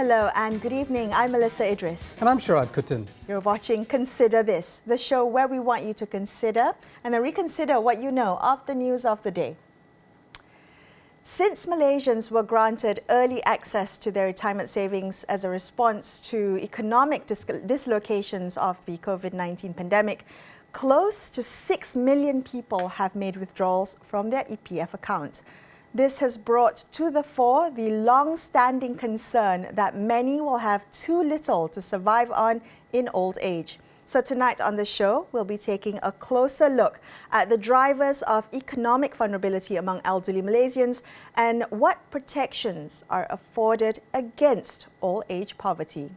Hello and good evening. I'm Melisa Idris. And I'm Sharaad Kuttan. You're watching Consider This, the show where we want you to consider and then reconsider what you know of the news of the day. Since Malaysians were granted early access to their retirement savings as a response to economic dislocations of the COVID-19 pandemic, close to 6 million people have made withdrawals from their EPF account. This has brought to the fore the long-standing concern that many will have too little to survive on in old age. So tonight on the show, we'll be taking a closer look at the drivers of economic vulnerability among elderly Malaysians and what protections are afforded against old age poverty.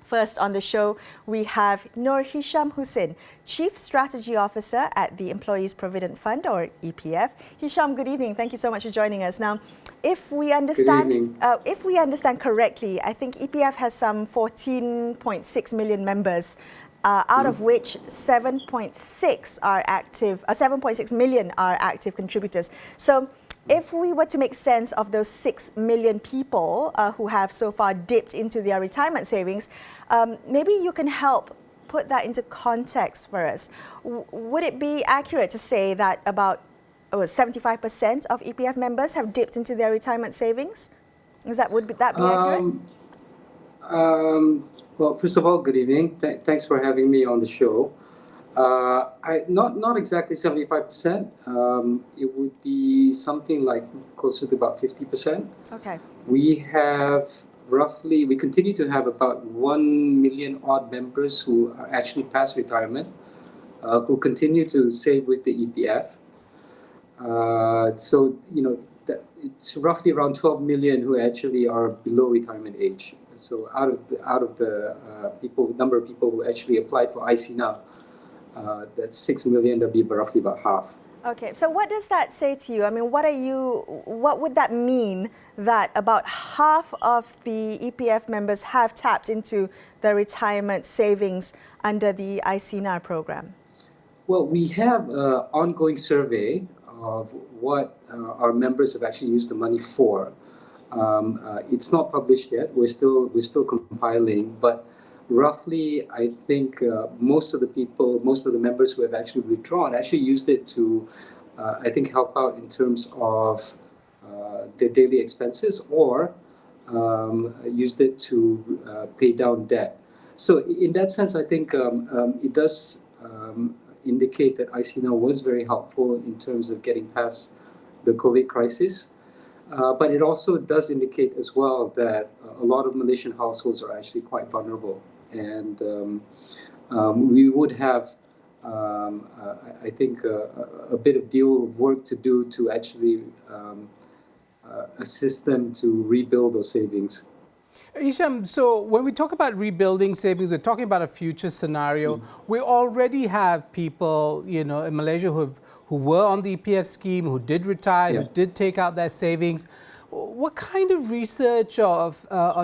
First on the show, we have Nurhisham Hussein, Chief Strategy Officer at the Employees Provident Fund, or EPF. Hisham, good evening. Thank you so much for joining us. Now, if we understand correctly, I think EPF has some 14.6 million members, out of which 7.6 million are active contributors. So, if we were to make sense of those 6 million people who have so far dipped into their retirement savings, maybe you can help put that into context for us. Would it be accurate to say that about 75% of EPF members have dipped into their retirement savings? Would that be accurate? Well, first of all, good evening. Thanks for having me on the show. Not exactly 75%. It would be something like closer to about 50%. Okay. We continue to have about 1 million odd members who are actually past retirement, who continue to save with the EPF. So, it's roughly around 12 million who actually are below retirement age. So out of the number of people who actually applied for IC now, that's 6 million, that'll be roughly about half. Okay, so what does that say to you? I mean, what would that mean that about half of the EPF members have tapped into their retirement savings under the ICNAR program? Well, we have an ongoing survey of what our members have actually used the money for. It's not published yet. We're still compiling, but roughly, I think most of the members who have actually withdrawn actually used it to, I think, help out in terms of their daily expenses, or used it to pay down debt. So in that sense, I think it does indicate that ICNO was very helpful in terms of getting past the COVID crisis. But it also does indicate as well that a lot of Malaysian households are actually quite vulnerable. And we would have, I think, a bit of deal of work to do to actually assist them to rebuild those savings. Hisham, so when we talk about rebuilding savings, we're talking about a future scenario. We already have people, in Malaysia who were on the EPF scheme, who did retire, who did take out their savings. What kind of research or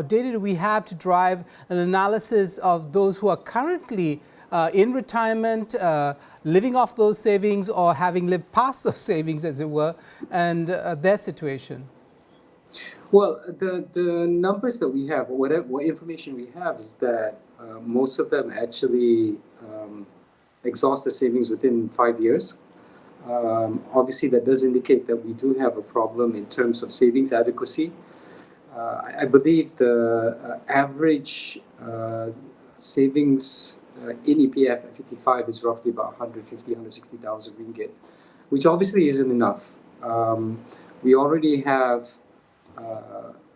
data do we have to drive an analysis of those who are currently in retirement, living off those savings, or having lived past those savings, as it were, and their situation? Well, the numbers that we have, what information we have, is that most of them actually exhaust the savings within 5 years. Obviously, that does indicate that we do have a problem in terms of savings adequacy. I believe the average savings in EPF at 55 is roughly about 160,000 ringgit, which obviously isn't enough. We already have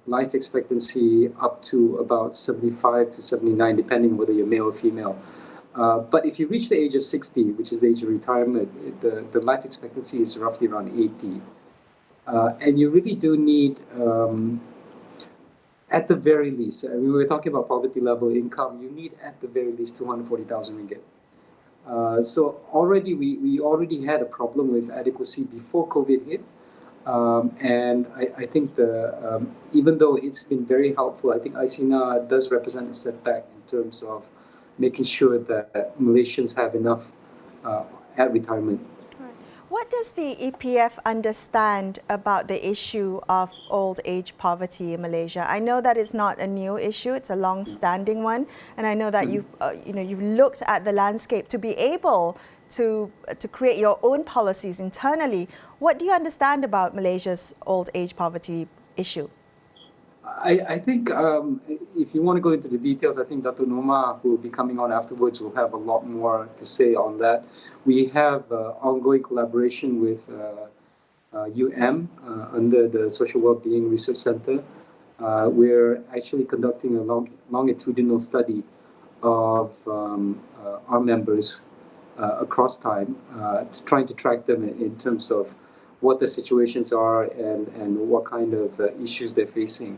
life expectancy up to about 75 to 79, depending on whether you're male or female. But if you reach the age of 60, which is the age of retirement, the life expectancy is roughly around 80. And you really do need, at the very least, I mean, we were talking about poverty level income, you need at the very least 240,000 ringgit. So already, we already had a problem with adequacy before COVID hit. And I think even though it's been very helpful, I think ICNA does represent a setback in terms of making sure that Malaysians have enough at retirement. What What does the EPF understand about the issue of old age poverty in Malaysia? I know that it's not a new issue; it's a long-standing one, and I know that you've looked at the landscape to be able to create your own policies internally. What do you understand about Malaysia's old age poverty issue? I think if you want to go into the details, I think Datuk Norma, who will be coming on afterwards, will have a lot more to say on that. We have ongoing collaboration with under the Social Wellbeing Research Center. We're actually conducting a longitudinal study of our members across time, trying to track them in terms of what the situations are and what kind of issues they're facing.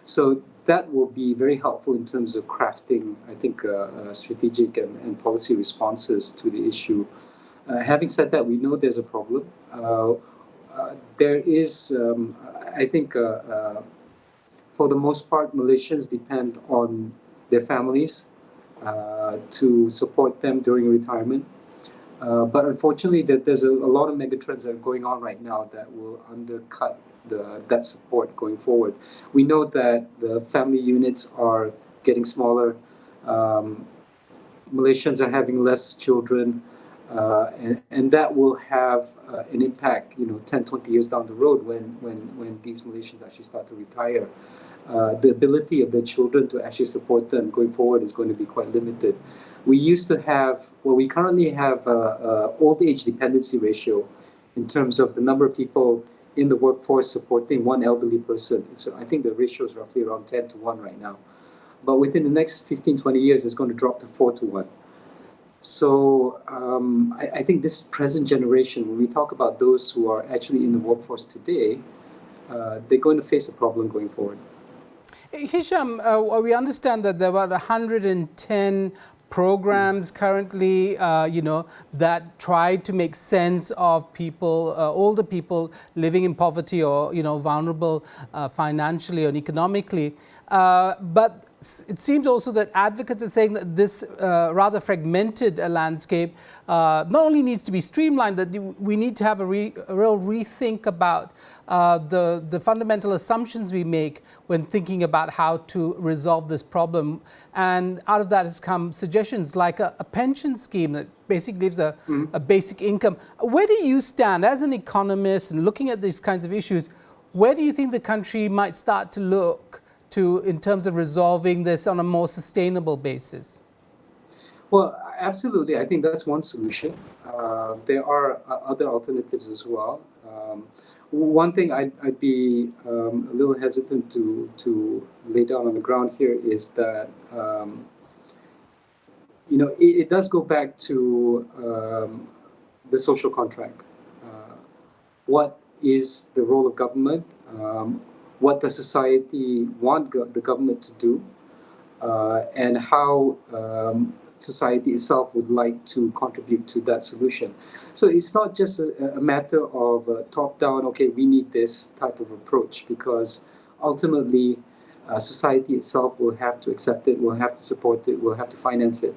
So that will be very helpful in terms of crafting, I think, strategic and policy responses to the issue. Having said that, we know there's a problem. There is, I think, for the most part, Malaysians depend on their families to support them during retirement. But unfortunately, there's a lot of megatrends that are going on right now that will undercut that support going forward. We know that the family units are getting smaller. Malaysians are having less children, and that will have an impact, 10, 20 years down the road when these Malaysians actually start to retire. The ability of their children to actually support them going forward is going to be quite limited. We currently have old age dependency ratio in terms of the number of people in the workforce supporting one elderly person. So I think the ratio is roughly around 10 to 1 right now. But within the next 15, 20 years, it's going to drop to 4 to 1. So I think this present generation, when we talk about those who are actually in the workforce today, they're going to face a problem going forward. Hisham, we understand that there are about 110 programs currently, that try to make sense of people, older people living in poverty or, vulnerable financially and economically. But it seems also that advocates are saying that this rather fragmented landscape not only needs to be streamlined, that we need to have a real rethink about the fundamental assumptions we make when thinking about how to resolve this problem. And out of that has come suggestions like a pension scheme that basically gives a basic income. Where do you stand as an economist and looking at these kinds of issues? Where do you think the country might start to look to in terms of resolving this on a more sustainable basis? Well, absolutely. I think that's one solution. There are other alternatives as well. One thing I'd be a little hesitant to lay down on the ground here is that, it does go back to the social contract. What is the role of government? What does society want the government to do? And how society itself would like to contribute to that solution. So it's not just a matter of top-down, okay, we need this type of approach, because ultimately society itself will have to accept it, will have to support it, will have to finance it.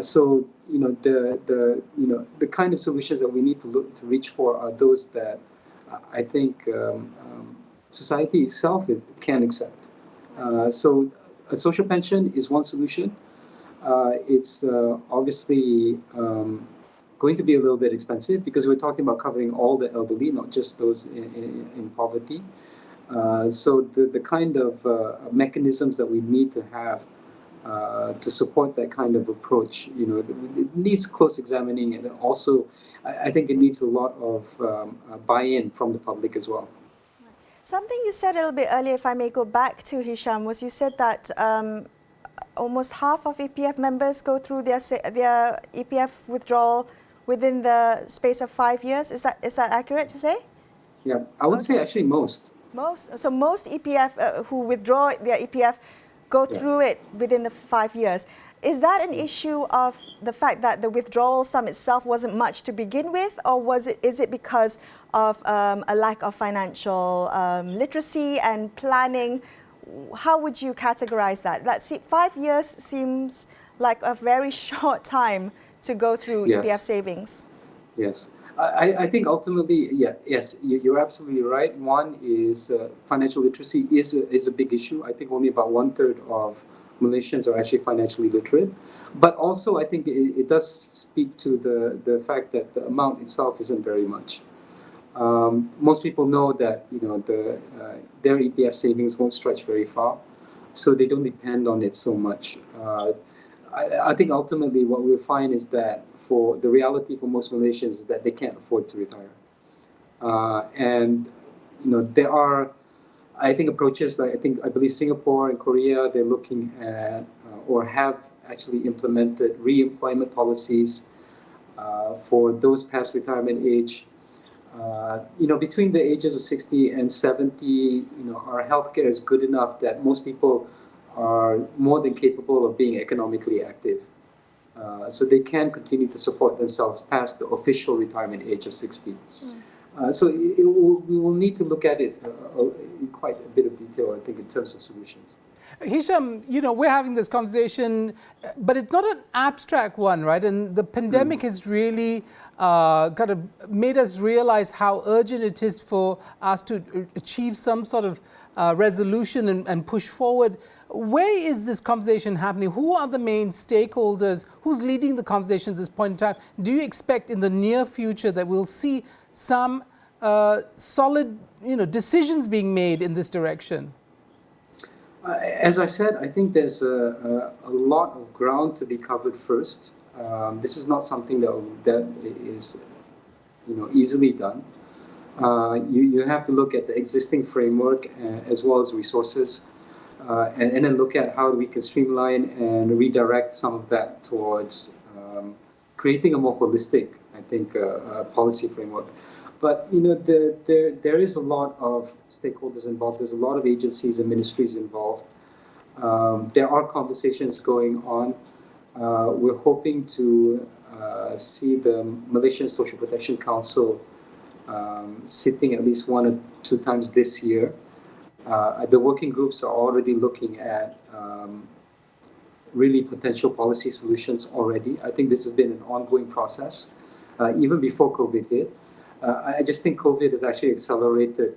So the kind of solutions that we need to reach for are those that I think society itself can accept. So a social pension is one solution. It's obviously going to be a little bit expensive because we're talking about covering all the elderly, not just those in poverty. So the kind of mechanisms that we need to have to support that kind of approach, it needs close examining, and also I think it needs a lot of buy-in from the public as well. Something you said a little bit earlier, if I may go back to Hisham, was you said that almost half of EPF members go through their EPF withdrawal within the space of 5 years. Is that accurate to say? Yeah, I would say actually most. So most EPF who withdraw their EPF go through it within the 5 years. Is that an issue of the fact that the withdrawal sum itself wasn't much to begin with, or is it because of a lack of financial literacy and planning? How would you categorize that? 5 years seems like a very short time to go through EPF savings. Yes. I think ultimately, yes, you're absolutely right. One is financial literacy is a big issue. I think only about 1/3 of Malaysians are actually financially literate. But also, I think it does speak to the fact that the amount itself isn't very much. Most people know that their EPF savings won't stretch very far, so they don't depend on it so much. I think ultimately what we'll find is that for the reality for most Malaysians is that they can't afford to retire. And there are, I think, approaches like I believe Singapore and Korea, they're looking at or have actually implemented re-employment policies for those past retirement age. Between the ages of 60 and 70, our healthcare is good enough that most people are more than capable of being economically active. So they can continue to support themselves past the official retirement age of 60. So we will need to look at it in quite a bit of detail, I think, in terms of solutions. Hisham, we're having this conversation, but it's not an abstract one, right? And the pandemic has really kind of made us realize how urgent it is for us to achieve some sort of resolution and push forward. Where is this conversation happening? Who are the main stakeholders? Who's leading the conversation at this point in time? Do you expect in the near future that we'll see some solid decisions being made in this direction? As I said, I think there's a lot of ground to be covered first. This is not something that is easily done. You have to look at the existing framework as well as resources, and then look at how we can streamline and redirect some of that towards creating a more holistic, I think, policy framework. But there is a lot of stakeholders involved. There's a lot of agencies and ministries involved. There are conversations going on. We're hoping to see the Malaysian Social Protection Council sitting at least 1 or 2 times this year. The working groups are already looking at really potential policy solutions already. I think this has been an ongoing process, even before COVID hit. I just think COVID has actually accelerated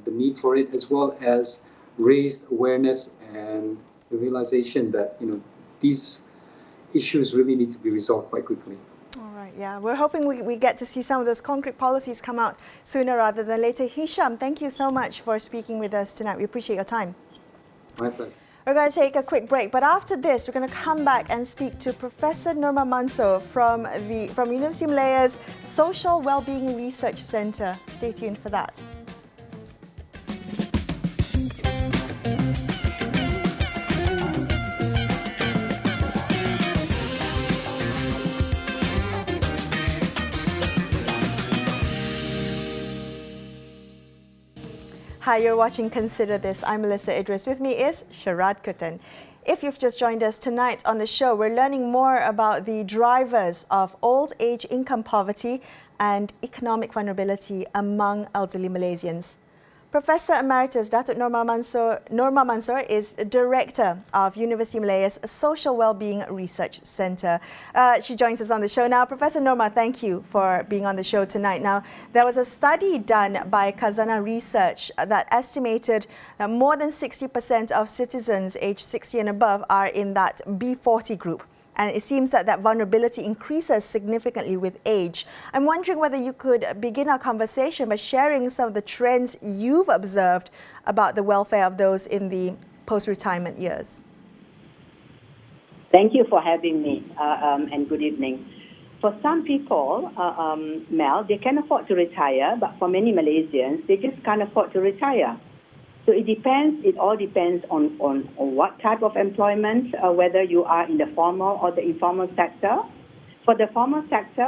the need for it, as well as raised awareness and the realization that these issues really need to be resolved quite quickly. All right, yeah. We're hoping we get to see some of those concrete policies come out sooner rather than later. Hisham, thank you so much for speaking with us tonight. We appreciate your time. My pleasure. We're going to take a quick break, but after this, we're going to come back and speak to Professor Norma Mansor from University of Malaysia's Social Wellbeing Research Centre. Stay tuned for that. Hi, you're watching Consider This. I'm Melisa Idris. With me is Sharaad Kuttan. If you've just joined us tonight on the show, we're learning more about the drivers of old age income poverty and economic vulnerability among elderly Malaysians. Professor Emeritus Datuk Norma Mansor is Director of University of Malaysia's Social Wellbeing Research Centre. She joins us on the show now. Professor Norma, thank you for being on the show tonight. Now, there was a study done by Khazanah Research that estimated that more than 60% of citizens aged 60 and above are in that B40 group. And it seems that vulnerability increases significantly with age. I'm wondering whether you could begin our conversation by sharing some of the trends you've observed about the welfare of those in the post-retirement years. Thank you for having me, and good evening. For some people, Mel, they can afford to retire, but for many Malaysians, they just can't afford to retire. So it all depends on what type of employment, whether you are in the formal or the informal sector. For the formal sector,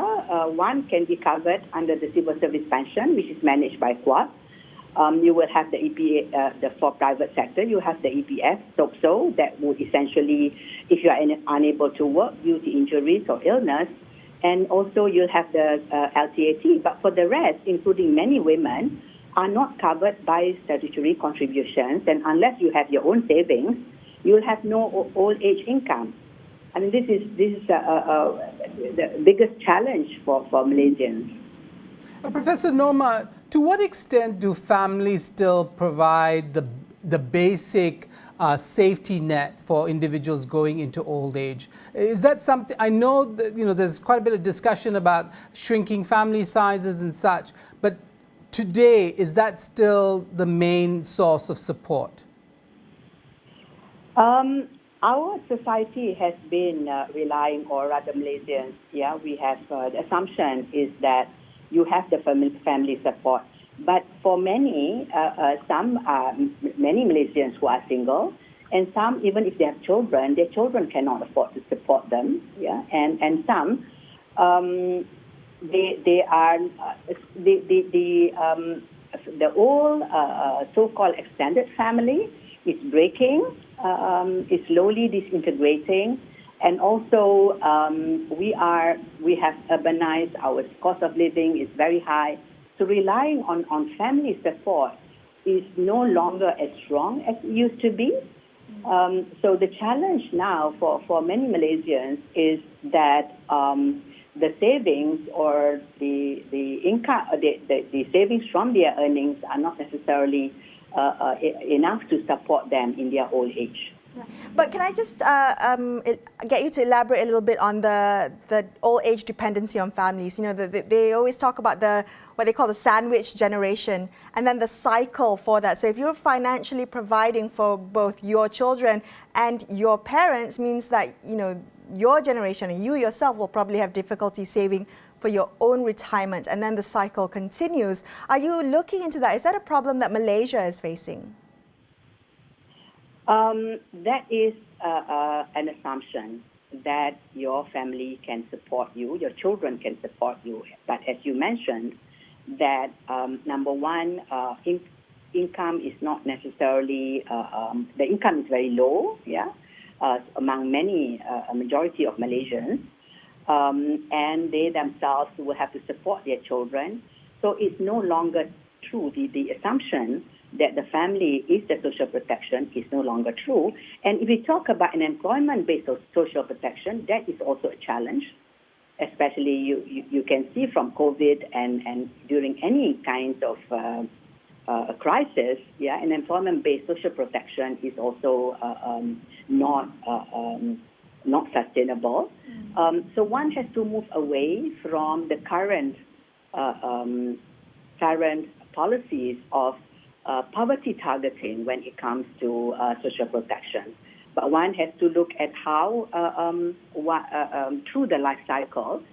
one can be covered under the civil service pension, which is managed by Quad. You will have the EPA, for private sector, you have the EPF, SOCSO, that would essentially, if you are unable to work due to injuries or illness, and also you'll have the LTAT. But for the rest, including many women, are not covered by statutory contributions, and unless you have your own savings, you'll have no old age income. I mean, this is the biggest challenge for Malaysians. Professor Norma, to what extent do families still provide the basic safety net for individuals going into old age? Is that something? I know that there's quite a bit of discussion about shrinking family sizes and such, but today, is that still the main source of support? Our society has been relying, or rather Malaysians, we have the assumption is that you have the family support. But for many, many Malaysians who are single, and some, even if they have children, their children cannot afford to support them. And some, the old so-called extended family is breaking, is slowly disintegrating, and also we have urbanized. Our cost of living is very high, so relying on family support is no longer as strong as it used to be. So the challenge now for many Malaysians is that the savings or the income, the savings from their earnings are not necessarily enough to support them in their old age. But can I just get you to elaborate a little bit on the old age dependency on families? They always talk about what they call the sandwich generation, and then the cycle for that. So if you're financially providing for both your children and your parents, means that your generation and you yourself will probably have difficulty saving for your own retirement, and then the cycle continues. Are you looking into that? Is that a problem that Malaysia is facing? That is an assumption that your family can support you, your children can support you. But as you mentioned, that number one, income is not necessarily, the income is very low, among a majority of Malaysians, and they themselves will have to support their children. So it's no longer true. The assumption that the family is the social protection is no longer true. And if we talk about an employment-based social protection, that is also a challenge. Especially you can see from COVID and during any kind of a crisis, an employment-based social protection is also not sustainable. So one has to move away from the current policies of poverty targeting when it comes to social protection. But one has to look at how, through the life cycle,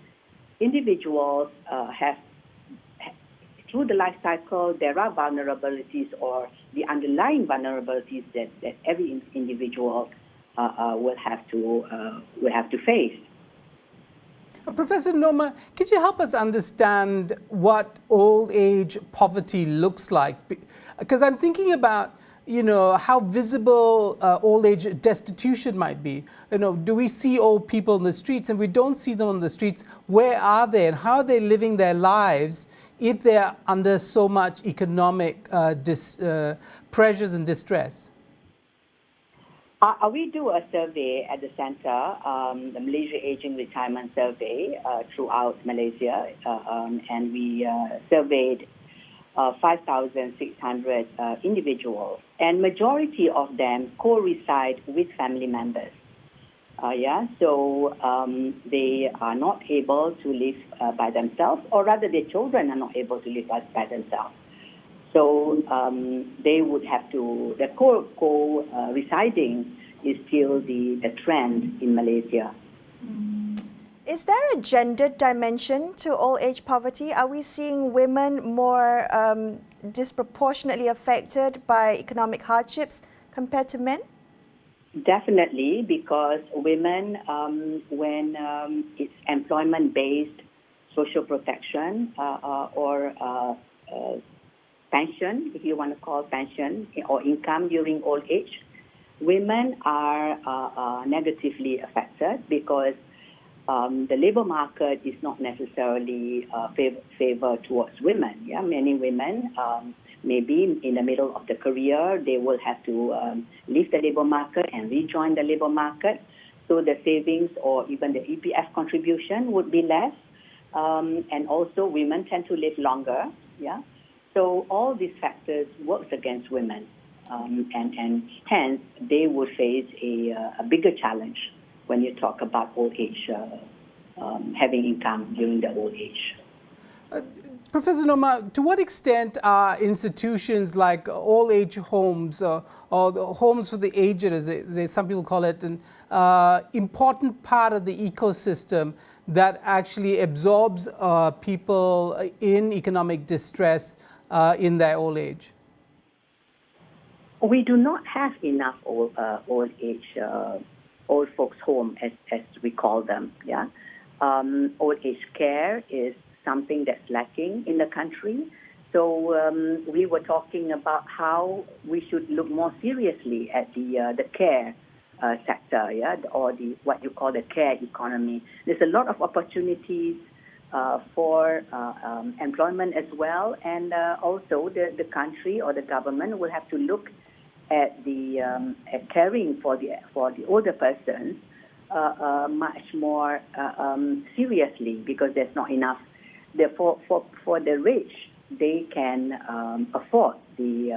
individuals through the life cycle, there are vulnerabilities or the underlying vulnerabilities that every individual will have to face. Professor Norma, could you help us understand what old age poverty looks like? Because I'm thinking about, how visible old age destitution might be. Do we see old people in the streets? And we don't see them on the streets. Where are they, and how are they living their lives if they are under so much economic pressures and distress? We do a survey at the center, the Malaysia Aging Retirement Survey throughout Malaysia, and we surveyed 5,600 individuals, and majority of them co-reside with family members. So they are not able to live by themselves, or rather their children are not able to live by themselves. So they would have to, the co-residing is still the trend in Malaysia. Is there a gendered dimension to old age poverty? Are we seeing women more disproportionately affected by economic hardships compared to men? Definitely, because women, when it's employment-based social protection or pension, if you want to call pension, or income during old age, women are negatively affected because the labor market is not necessarily favor towards women. Many women, maybe in the middle of the career, they will have to leave the labor market and rejoin the labor market. So the savings or even the EPF contribution would be less. And also women tend to live longer. Yeah. So all these factors works against women. And hence they would face a bigger challenge when you talk about old age, having income during the old age. Professor Norma, to what extent are institutions like old age homes or the homes for the aged, as some people call it, an important part of the ecosystem that actually absorbs people in economic distress in their old age? We do not have enough old age, old folks' home, as we call them. Yeah, old age care is something that's lacking in the country. So we were talking about how we should look more seriously at the care sector, yeah, or what you call the care economy. There's a lot of opportunities for employment as well, and also the country or the government will have to look at the at caring for the older persons much more seriously, because there's not enough. Therefore, for the rich, they can afford the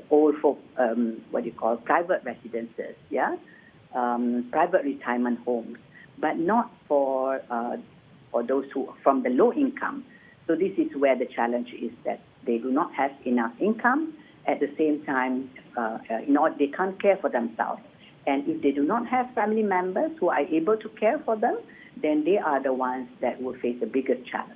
old folk, private residences, yeah, private retirement homes, but not for those who from the low income. So this is where the challenge is, that they do not have enough income. At the same time, they can't care for themselves. And if they do not have family members who are able to care for them, then they are the ones that will face the biggest challenge.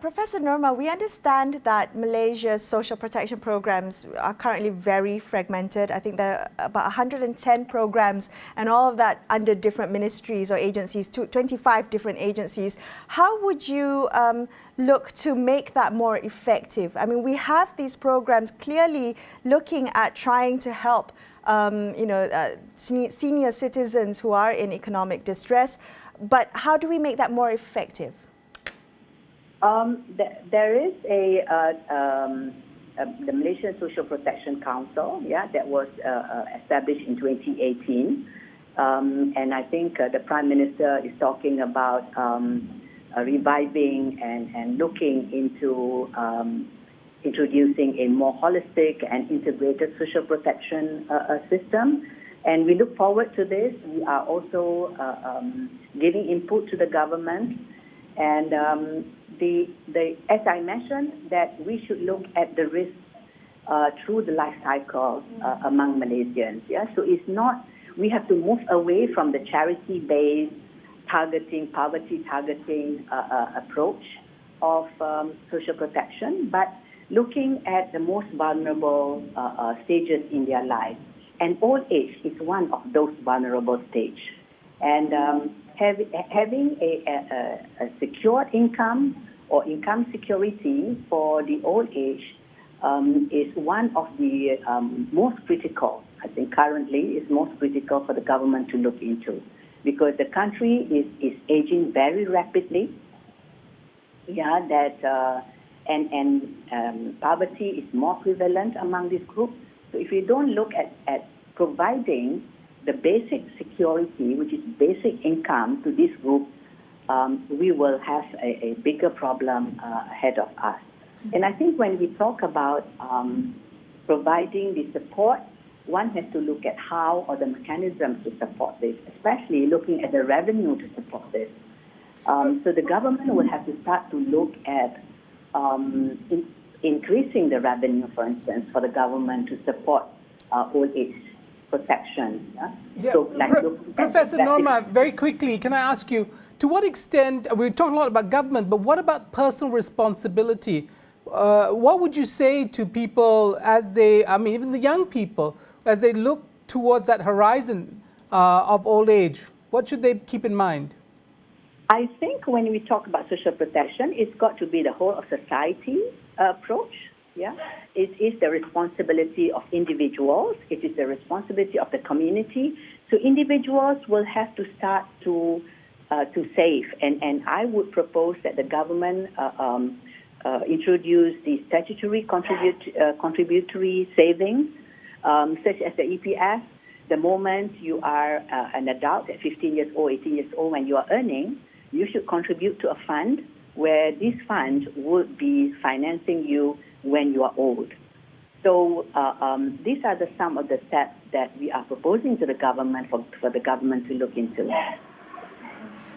Professor Norma, we understand that Malaysia's social protection programs are currently very fragmented. I think there are about 110 programs, and all of that under different ministries or agencies, 25 different agencies. How would you look to make that more effective? I mean, we have these programs clearly looking at trying to help senior citizens who are in economic distress, but how do we make that more effective? There is the Malaysian Social Protection Council, yeah, that was established in 2018, and I think the Prime Minister is talking about reviving and looking into introducing a more holistic and integrated social protection system. And we look forward to this. We are also giving input to the government. And as I mentioned, that we should look at the risks through the life cycle among Malaysians. Yeah, so it's not, we have to move away from the charity-based poverty targeting approach of social protection, but looking at the most vulnerable stages in their life. And old age is one of those vulnerable stages. And having a secured income or income security for the old age is one of the most critical, I think currently is most critical for the government to look into, because the country is aging very rapidly. Yeah, that and poverty is more prevalent among this group. So if you don't look at providing the basic security, which is basic income to this group, we will have a bigger problem ahead of us. And I think when we talk about providing the support, one has to look at how or the mechanisms to support this, especially looking at the revenue to support this. So the government will have to start to look at increasing the revenue, for instance, for the government to support old age protection. Yeah. So, Professor Norma, very quickly, can I ask you, to what extent, we talked a lot about government, but what about personal responsibility? What would you say to people as they, I mean, even the young people, as they look towards that horizon of old age? What should they keep in mind? I think when we talk about social protection, it's got to be the whole of society approach. Yeah, it is the responsibility of individuals. It is the responsibility of the community. So individuals will have to start to save, and I would propose that the government introduce the statutory contributory savings, such as the EPF, The moment you are an adult at 15 years old, 18 years old, when you are earning, you should contribute to a fund where this fund would be financing you when you are old. So these are some of the steps that we are proposing to the government for the government to look into.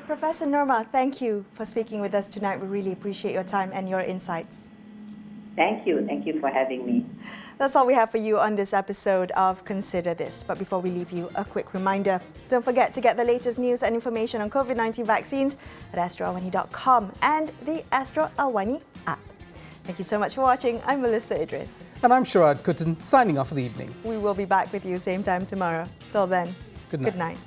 Professor Norma, thank you for speaking with us tonight. We really appreciate your time and your insights. Thank you. Thank you for having me. That's all we have for you on this episode of Consider This. But before we leave you, a quick reminder. Don't forget to get the latest news and information on COVID-19 vaccines at astroawani.com and the Astro Awani app. Thank you so much for watching. I'm Melisa Idris. And I'm Sharaad Kuttan, signing off for the evening. We will be back with you same time tomorrow. Till then, Good night. Good night.